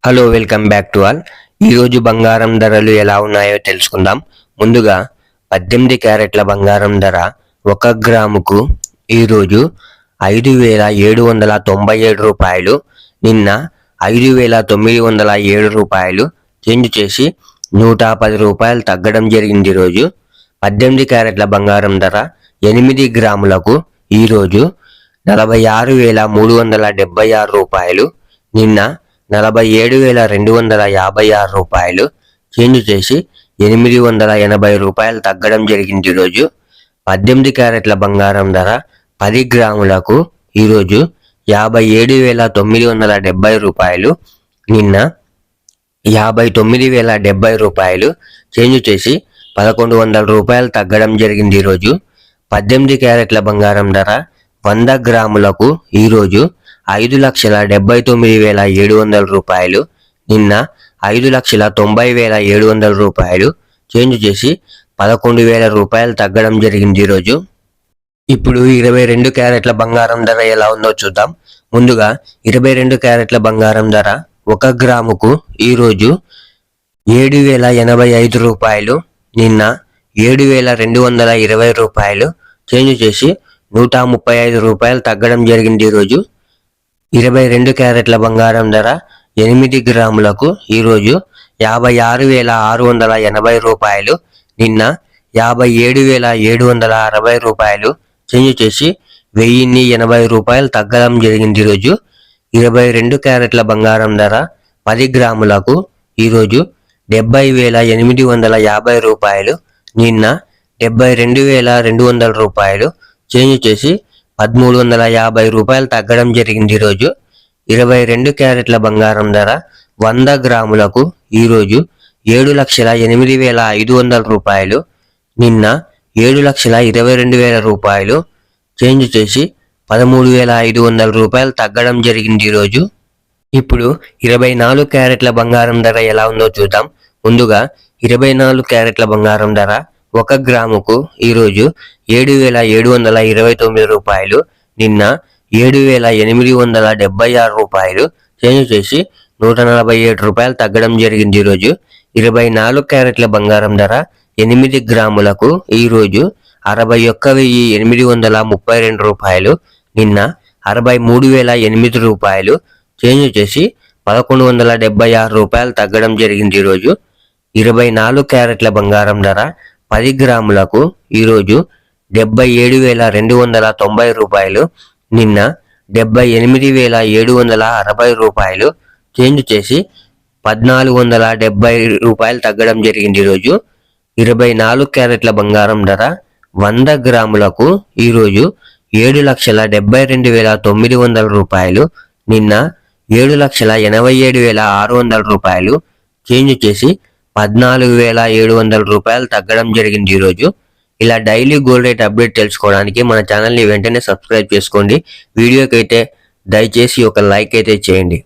Hello welcome back to all. ఈరోజు బంగారం ధరలు ఎలా ఉన్నాయో తెలుసుకుందాం. ముందుగా 18 క్యారెట్ల బంగారం ధర 1 గ్రాముకు ఈరోజు 5,797 రూపాయలు, నిన్న 5,907 రూపాయలు చేంజ్ చేసి 110 రూపాయలు తగ్గడం జరిగింది. ఈరోజు 18 క్యారెట్ల బంగారం ధర 8 గ్రాములకు ఈరోజు 46,376 రూపాయలు, నిన్న 47,256 రూపాయలు చేంజ్ చేసి 880 రూపాయలు తగ్గడం జరిగింది. ఈరోజు 18 క్యారెట్ల బంగారం ధర 10 గ్రాములకు ఈరోజు 57,970 రూపాయలు, నిన్న 59,070 రూపాయలు చేంజ్ చేసి 1,100 రూపాయలు తగ్గడం జరిగింది. ఈరోజు 18 క్యారెట్ల బంగారం ధర 100 గ్రాములకు ఈరోజు 5,79,700 రూపాయలు, నిన్న 5,90,700 రూపాయలు చేంజ్ చేసి 11,000 రూపాయలు తగ్గడం జరిగింది. ఈరోజు ఇప్పుడు 22 క్యారెట్ల బంగారం ధర ఎలా ఉందో చూద్దాం. ముందుగా 22 క్యారెట్ల బంగారం ధర 1 గ్రాముకు ఈరోజు 7,085 రూపాయలు, నిన్న 7,220 రూపాయలు చేంజ్ చేసి 135 రూపాయలు తగ్గడం జరిగింది. ఈరోజు 22 క్యారెట్ల బంగారం ధర 8 గ్రాములకు ఈరోజు 56,680 రూపాయలు, నిన్న 57,760 రూపాయలు చేంజ్ చేసి 1,080 రూపాయలు తగ్గడం జరిగింది. ఈరోజు 22 క్యారెట్ల బంగారం ధర 10 గ్రాములకు ఈరోజు 70,850 రూపాయలు, నిన్న 72,200 రూపాయలు చేంజ్ చేసి 1,350 రూపాయలు తగ్గడం జరిగింది. ఈరోజు 22 క్యారెట్ల బంగారం ధర 100 గ్రాములకు ఈరోజు 7,08,500 రూపాయలు, నిన్న 7,22,000 రూపాయలు చేంజ్ చేసి 13,500 రూపాయలు తగ్గడం జరిగింది. ఈరోజు ఇప్పుడు 24 క్యారెట్ల బంగారం ధర ఎలా ఉందో చూద్దాం. ముందుగా 24 క్యారెట్ల బంగారం ధర 1 గ్రాముకు ఈరోజు 7,729 రూపాయలు, నిన్న 7,876 రూపాయలు చేంజ్ చేసి 147 రూపాయలు తగ్గడం జరిగింది. ఈరోజు 24 క్యారెట్ల బంగారం ధర 8 గ్రాములకు ఈరోజు 61,832 రూపాయలు, నిన్న 63,008 రూపాయలు చేంజ్ చేసి 1,176 రూపాయలు తగ్గడం జరిగింది. ఈరోజు 24 క్యారెట్ల బంగారం ధర 10 గ్రాములకు ఈరోజు 77,290 రూపాయలు, నిన్న 78,760 రూపాయలు చేంజ్ చేసి 1,470 రూపాయలు తగ్గడం జరిగింది. ఈరోజు 24 క్యారెట్ల బంగారం ధర 100 గ్రాములకు ఈరోజు 7,72,900 రూపాయలు, నిన్న 7,87,600 రూపాయలు చేంజ్ చేసి 14,700 రూపాయలు తగ్గడం జరిగింది. ఈరోజు ఇలా డైలీ గోల్డ్ రేట్ అప్డేట్ తెలుసుకోవడానికి మన ఛానల్ని వెంటనే సబ్స్క్రైబ్ చేసుకోండి. వీడియోకి అయితే దయచేసి ఒక లైక్ అయితే చేయండి.